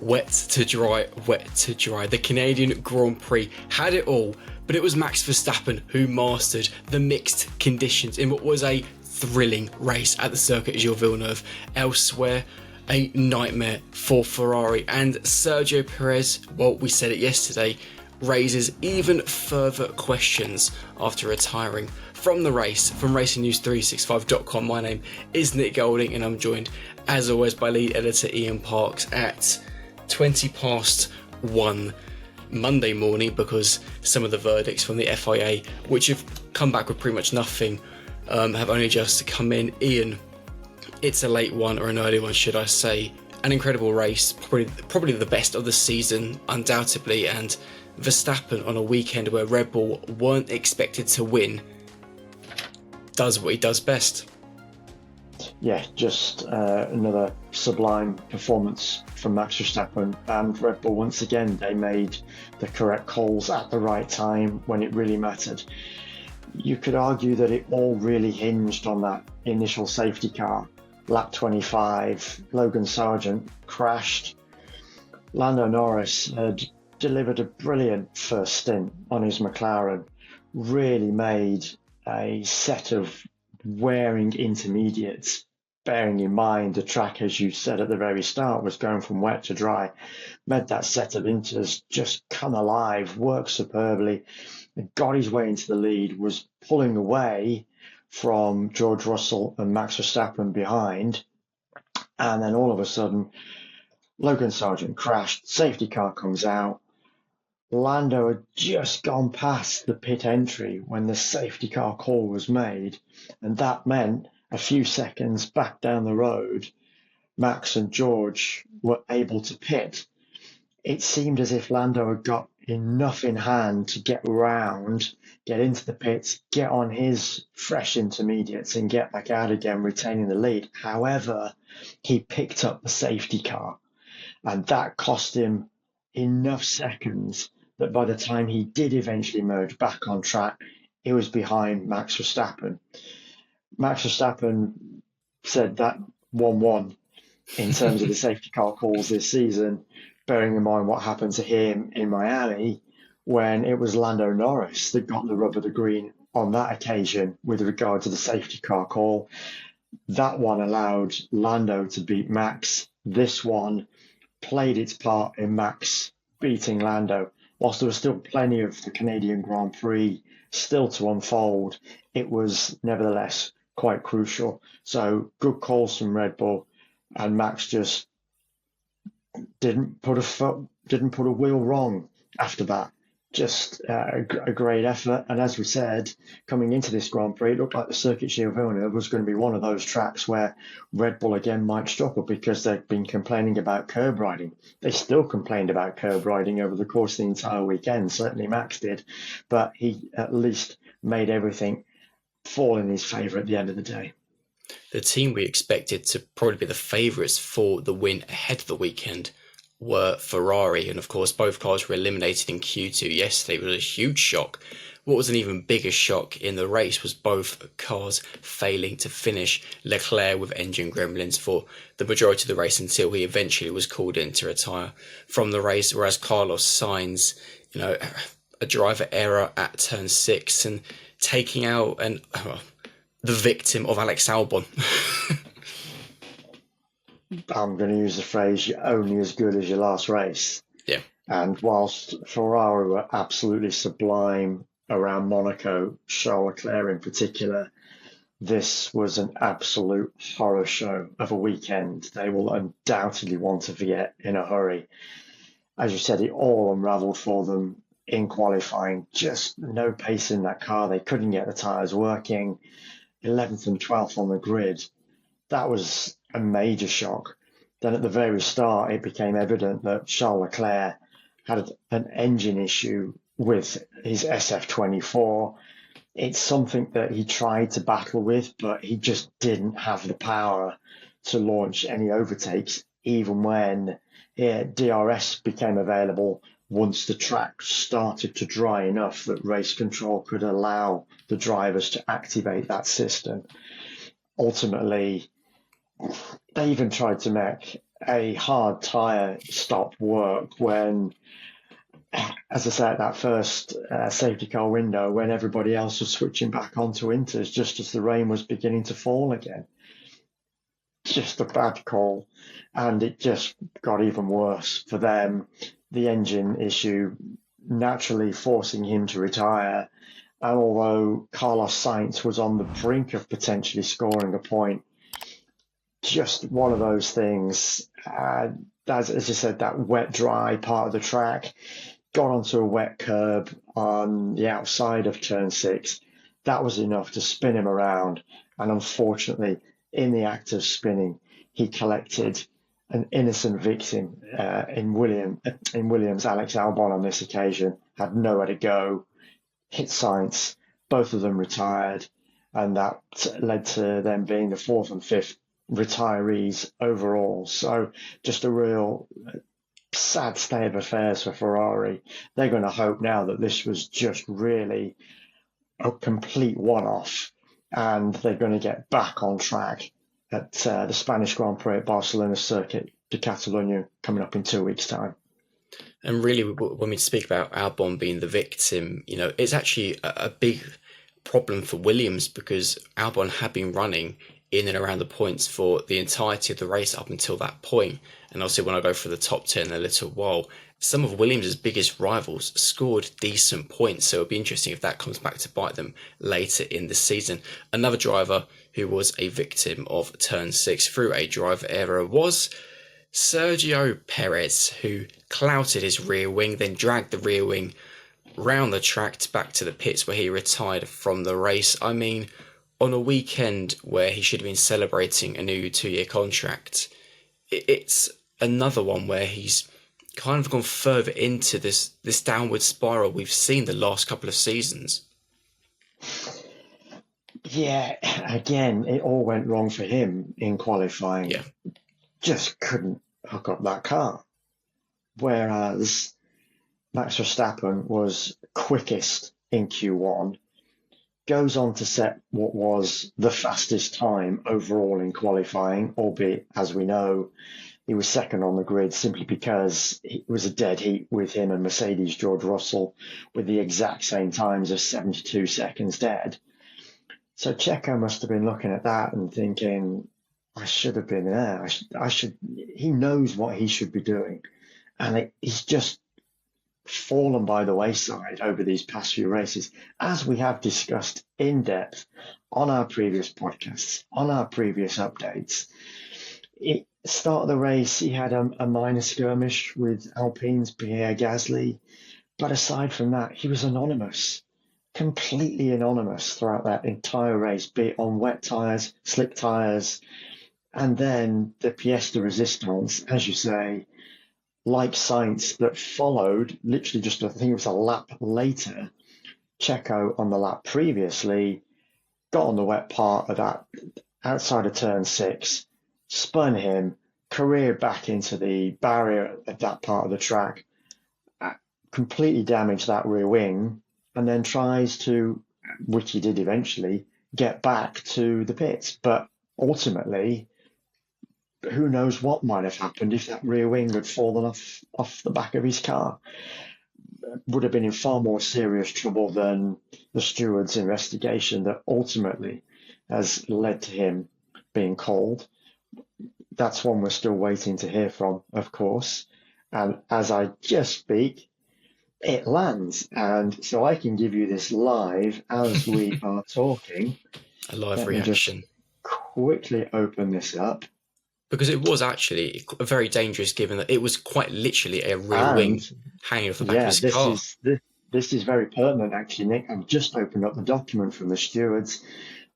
Wet to dry, wet to dry. The Canadian Grand Prix had it all, but it was Max Verstappen who mastered the mixed conditions in what was a thrilling race at the circuit Gilles Villeneuve. Elsewhere, a nightmare for Ferrari, and Sergio Perez, well, we said it yesterday, raises even further questions after retiring from the race. From RacingNews365.com, my name is Nick Golding, and I'm joined, as always, by lead editor Ian Parks at 20 past 1 Monday morning, because some of the verdicts from the FIA, which have come back with pretty much nothing, have only just come in. Ian, it's a late one, or an early one should I say. An incredible race, probably the best of the season, undoubtedly, and Verstappen on a weekend where Red Bull weren't expected to win does what he does best. Yeah, just another sublime performance from Max Verstappen, and Red Bull once again, they made the correct calls at the right time when it really mattered. You could argue that it all really hinged on that initial safety car. Lap 25, Logan Sargeant crashed. Lando Norris had delivered a brilliant first stint on his McLaren, really made a set of wearing intermediates, bearing in mind the track, as you said at the very start, was going from wet to dry, made that set of inters just come alive, worked superbly, got his way into the lead, was pulling away from George Russell and Max Verstappen behind, and then all of a sudden Logan Sargeant crashed, safety car comes out. Lando had just gone past the pit entry when the safety car call was made, and that meant a few seconds back down the road, Max and George were able to pit. It seemed as if Lando had got enough in hand to get around, get into the pits, get on his fresh intermediates and get back out again, retaining the lead. However, he picked up the safety car, and that cost him enough seconds that by the time he did eventually merge back on track, he was behind Max Verstappen. Max Verstappen said that 1-1 in terms of the safety car calls this season, bearing in mind what happened to him in Miami when it was Lando Norris that got the rub of the green on that occasion with regard to the safety car call. That one allowed Lando to beat Max. This one played its part in Max beating Lando. Whilst there was still plenty of the Canadian Grand Prix still to unfold, it was nevertheless quite crucial. So good calls from Red Bull, and Max just didn't put a wheel wrong after that. Just a great effort. And as we said, coming into this Grand Prix, it looked like the circuit Gilles Villeneuve was going to be one of those tracks where Red Bull again might struggle, because they've been complaining about curb riding. They still complained about curb riding over the course of the entire weekend. Certainly Max did, but he at least made everything fall in his favour at the end of the day. The team we expected to probably be the favourites for the win ahead of the weekend were Ferrari, and of course both cars were eliminated in Q2 yesterday. It was a huge shock. What was an even bigger shock in the race was both cars failing to finish. Leclerc with engine gremlins for the majority of the race until he eventually was called in to retire from the race, whereas Carlos Sainz, a driver error at turn 6 and taking out the victim of Alex Albon. I'm going to use the phrase, you're only as good as your last race. Yeah. And whilst Ferrari were absolutely sublime around Monaco, Charles Leclerc in particular, this was an absolute horror show of a weekend they will undoubtedly want to forget in a hurry. As you said, it all unravelled for them in qualifying. Just no pace in that car. They couldn't get the tyres working. 11th and 12th on the grid. That was a major shock. Then at the very start, it became evident that Charles Leclerc had an engine issue with his SF24. It's something that he tried to battle with, but he just didn't have the power to launch any overtakes, even when DRS became available once the track started to dry enough that race control could allow the drivers to activate that system. Ultimately, they even tried to make a hard tyre stop work when, as I said, that first safety car window, when everybody else was switching back onto inters just as the rain was beginning to fall again. Just a bad call, and it just got even worse for them. The engine issue naturally forcing him to retire. And although Carlos Sainz was on the brink of potentially scoring a point, just one of those things. As I said, that wet, dry part of the track got onto a wet curb on the outside of turn 6. That was enough to spin him around. And unfortunately, in the act of spinning, he collected an innocent victim in Williams. Alex Albon on this occasion had nowhere to go, hit Sainz, both of them retired, and that led to them being the 4th and 5th retirees overall. So just a real sad state of affairs for Ferrari. They're going to hope now that this was just really a complete one-off, and they're going to get back on track at the Spanish Grand Prix at Barcelona Circuit de Catalunya coming up in 2 weeks' time. And really, when we speak about Albon being the victim, it's actually a big problem for Williams, because Albon had been running in and around the points for the entirety of the race up until that point. And obviously, when I go for the top 10 in a little while, some of Williams' biggest rivals scored decent points. So it'll be interesting if that comes back to bite them later in the season. Another driver who was a victim of turn 6 through a driver error was Sergio Perez, who clouted his rear wing, then dragged the rear wing round the track back to the pits, where he retired from the race. I mean, on a weekend where he should have been celebrating a new 2-year contract, it's another one where he's kind of gone further into this downward spiral we've seen the last couple of seasons. Yeah, again, it all went wrong for him in qualifying. Yeah. Just couldn't hook up that car. Whereas Max Verstappen was quickest in Q1, goes on to set what was the fastest time overall in qualifying, albeit, as we know, he was second on the grid simply because it was a dead heat with him and Mercedes George Russell with the exact same times of 72 seconds dead. So Checo must have been looking at that and thinking, I should have been there. He knows what he should be doing. And he's just fallen by the wayside over these past few races, as we have discussed in depth on our previous podcasts, on our previous updates. Start of the race, he had a minor skirmish with Alpine's Pierre Gasly. But aside from that, he was anonymous. Completely anonymous throughout that entire race, be it on wet tyres, slick tyres, and then the pièce de résistance, as you say, like Sainz, that followed literally just, I think it was a lap later. Checo on the lap previously got on the wet part of that outside of turn 6, spun him, careered back into the barrier at that part of the track, completely damaged that rear wing, and then tries to, which he did eventually, get back to the pits. But ultimately, who knows what might have happened if that rear wing had fallen off the back of his car. Would have been in far more serious trouble than the steward's investigation that ultimately has led to him being called. That's one we're still waiting to hear from, of course. And as I just speak, it lands. And so I can give you this live as we are talking. A live reaction. Just quickly open this up. Because it was actually very dangerous, given that it was quite literally a rear wing hanging off the back of his car. This is very pertinent, actually, Nick. I've just opened up the document from the stewards.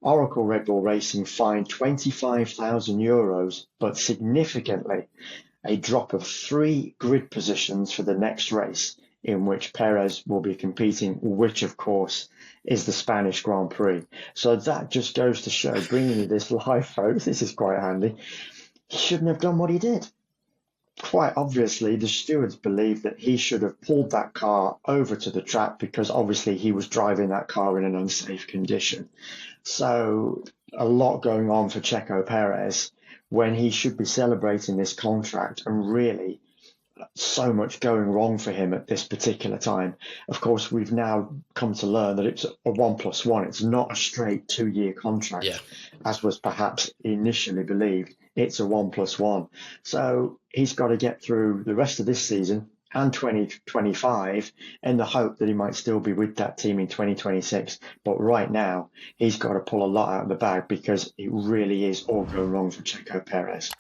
Oracle Red Bull Racing fined €25,000, but significantly a drop of 3 grid positions for the next race, in which Perez will be competing, which, of course, is the Spanish Grand Prix. So that just goes to show, bringing you this live, folks, this is quite handy. He shouldn't have done what he did. Quite obviously, the stewards believe that he should have pulled that car over to the track because obviously he was driving that car in an unsafe condition. So a lot going on for Checo Perez when he should be celebrating this contract, and really so much going wrong for him at this particular time. Of course, we've now come to learn that it's a 1+1. It's not a straight 2-year contract, as was perhaps initially believed. It's a 1+1. So he's got to get through the rest of this season and 2025 in the hope that he might still be with that team in 2026. But right now, he's got to pull a lot out of the bag, because it really is all going wrong for Checo Perez.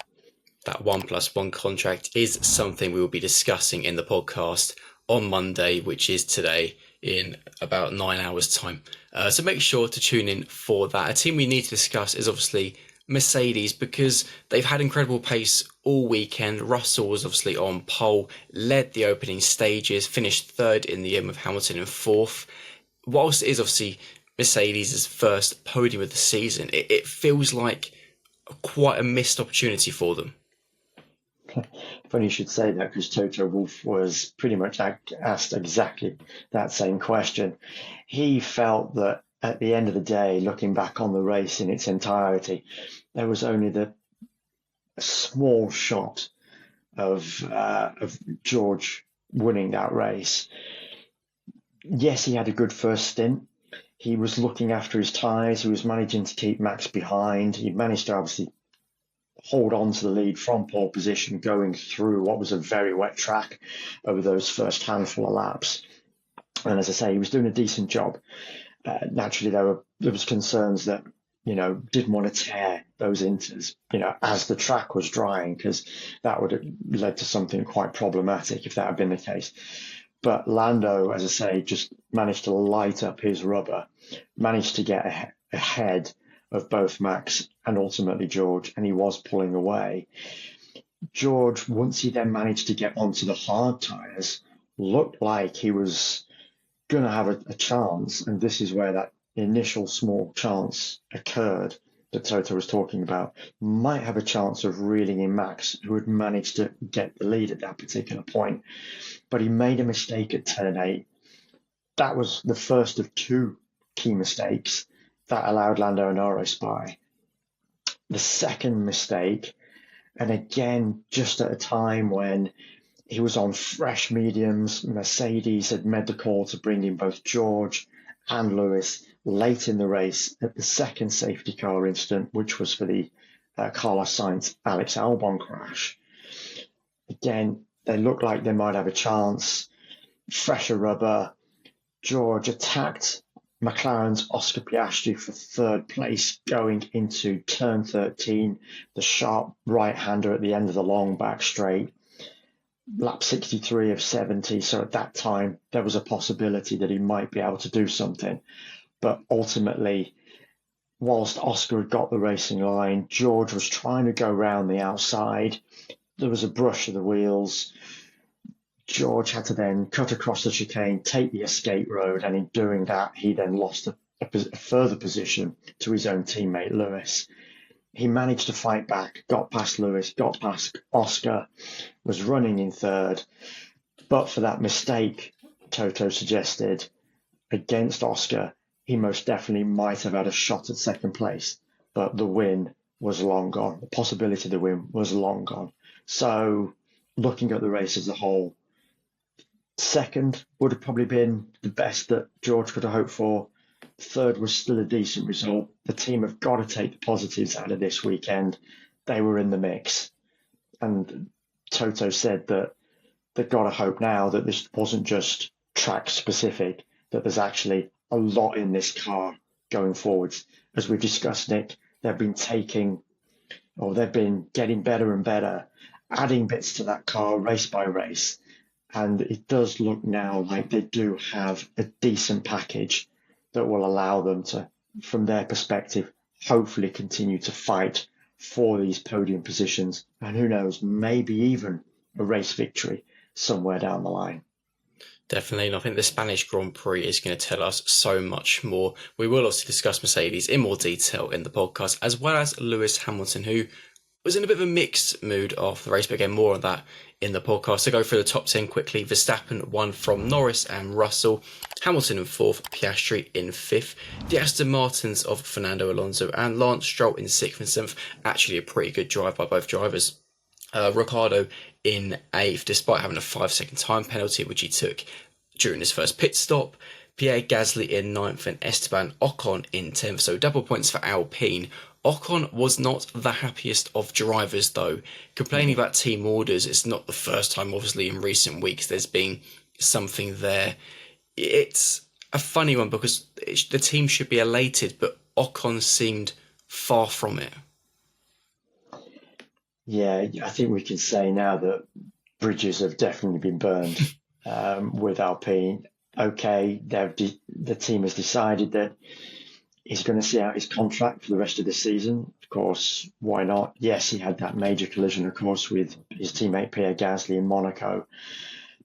That 1+1 contract is something we will be discussing in the podcast on Monday, which is today, in about 9 hours' time. So make sure to tune in for that. A team we need to discuss is obviously Mercedes, because they've had incredible pace all weekend. Russell was obviously on pole, led the opening stages, finished third in the end with Hamilton in fourth. Whilst it is obviously Mercedes' first podium of the season, it feels like quite a missed opportunity for them. Funny you should say that, because Toto Wolff was pretty much asked exactly that same question. He felt that at the end of the day, looking back on the race in its entirety, there was only a small shot of George winning that race. Yes, he had a good first stint. He was looking after his tyres. He was managing to keep Max behind. He managed to obviously hold on to the lead from pole position, going through what was a very wet track over those first handful of laps. And as I say, he was doing a decent job. Naturally, there was concerns that, didn't want to tear those inters, as the track was drying, because that would have led to something quite problematic if that had been the case. But Lando, as I say, just managed to light up his rubber, managed to get ahead of both Max and ultimately George, and he was pulling away. George, once he then managed to get onto the hard tyres, looked like he was going to have a chance, and this is where that initial small chance occurred that Toto was talking about. Might have a chance of reeling in Max, who had managed to get the lead at that particular point. But he made a mistake at turn 8. That was the first of 2 key mistakes that allowed Lando a Norris by. The second mistake, and again, just at a time when he was on fresh mediums, Mercedes had made the call to bring in both George and Lewis late in the race at the second safety car incident, which was for the Carlos Sainz Alex Albon crash. Again, they looked like they might have a chance. Fresher rubber. George attacked McLaren's Oscar Piastri for third place going into turn 13, the sharp right-hander at the end of the long back straight. Lap 63 of 70, so at that time there was a possibility that he might be able to do something. But ultimately, whilst Oscar had got the racing line, George was trying to go round the outside. There was a brush of the wheels. George had to then cut across the chicane, take the escape road, and in doing that, he then lost a further position to his own teammate, Lewis. He managed to fight back, got past Lewis, got past Oscar, was running in third. But for that mistake, Toto suggested, against Oscar, he most definitely might have had a shot at second place. But the win was long gone. The possibility of the win was long gone. So, looking at the race as a whole, second would have probably been the best that George could have hoped for. Third was still a decent result. The team have got to take the positives out of this weekend. They were in the mix. And Toto said that they've got to hope now that this wasn't just track specific, that there's actually a lot in this car going forwards. As we've discussed, Nick, they've been getting better and better, adding bits to that car race by race. And it does look now like they do have a decent package that will allow them to, from their perspective, hopefully continue to fight for these podium positions. And who knows, maybe even a race victory somewhere down the line. Definitely, and I think the Spanish Grand Prix is going to tell us so much more. We will also discuss Mercedes in more detail in the podcast, as well as Lewis Hamilton, who was in a bit of a mixed mood after the race, but again, more on that in the podcast. To go through the top 10 quickly, Verstappen won from Norris and Russell, Hamilton in 4th, Piastri in 5th, the Aston Martins of Fernando Alonso and Lance Stroll in 6th and 7th. Actually a pretty good drive by both drivers. Ricciardo in 8th, despite having a 5-second time penalty, which he took during his first pit stop. Pierre Gasly in 9th and Esteban Ocon in 10th, so double points for Alpine. Ocon was not the happiest of drivers, though. Complaining about team orders, it's not the first time, obviously, in recent weeks there's been something there. It's a funny one because the team should be elated, but Ocon seemed far from it. Yeah, I think we can say now that bridges have definitely been burned with Alpine. Okay, the team has decided that he's going to see out his contract for the rest of the season. Of course, why not? Yes, he had that major collision, of course, with his teammate Pierre Gasly in Monaco.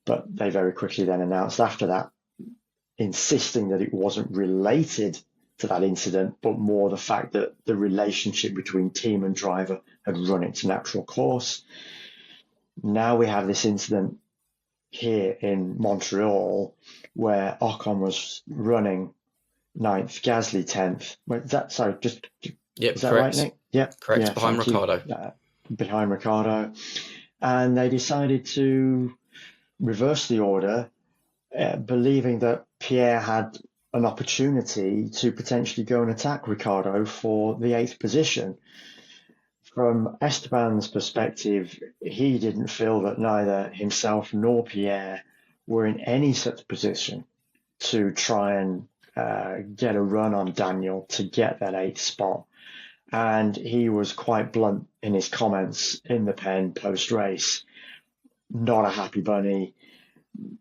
But they very quickly then announced after that, insisting that it wasn't related to that incident, but more the fact that the relationship between team and driver had run its natural course. Now we have this incident here in Montreal where Ocon was running 9th, Gasly 10th. Is that right, Nick? Yep. Correct, yeah, behind Ricciardo. Behind Ricciardo. And they decided to reverse the order, believing that Pierre had an opportunity to potentially go and attack Ricciardo for the 8th position. From Esteban's perspective, he didn't feel that neither himself nor Pierre were in any such position to try and get a run on Daniel to get that 8th spot. And he was quite blunt in his comments in the pen post-race. Not a happy bunny,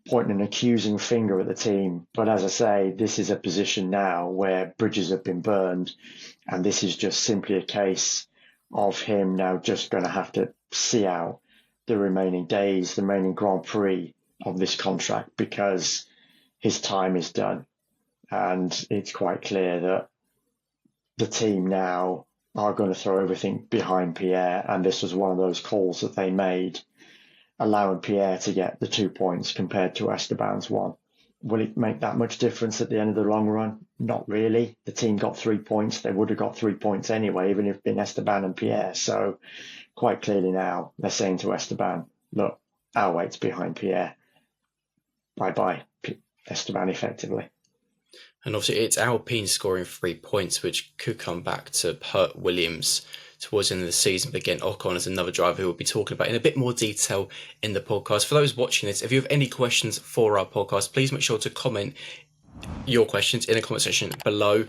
pointing an accusing finger at the team. But as I say, this is a position now where bridges have been burned, and this is just simply a case of him now just going to have to see out the remaining days, the remaining Grand Prix of this contract, because his time is done. And it's quite clear that the team now are going to throw everything behind Pierre, and this was one of those calls that they made, allowing Pierre to get the 2 points compared to Esteban's 1. Will it make that much difference at the end of the long run? Not really. The team got 3 points. They would have got 3 points anyway, even if it had been Esteban and Pierre. So quite clearly now they're saying to Esteban, look, our weight's behind Pierre. Bye-bye, Esteban, effectively. And obviously it's Alpine scoring 3 points, which could come back to hurt Williams towards the end of the season. But again, Ocon is another driver who we'll be talking about in a bit more detail in the podcast. For those watching this, if you have any questions for our podcast, please make sure to comment your questions in the comment section below.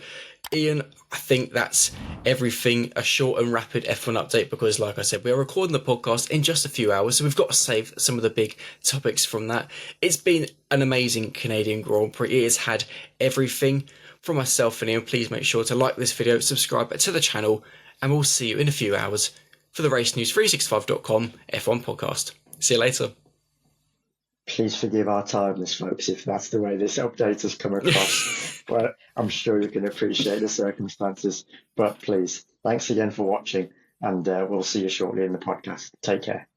Ian, I think that's everything. A short and rapid F1 update because, like I said, we are recording the podcast in just a few hours, so we've got to save some of the big topics from that. It's been an amazing Canadian Grand Prix. It has had everything. From myself and Ian, please make sure to like this video, subscribe to the channel, and we'll see you in a few hours for the racenews365.com F1 podcast. See you later. Please forgive our tiredness, folks, if that's the way this update has come across. But I'm sure you can appreciate the circumstances. But please, thanks again for watching, and we'll see you shortly in the podcast. Take care.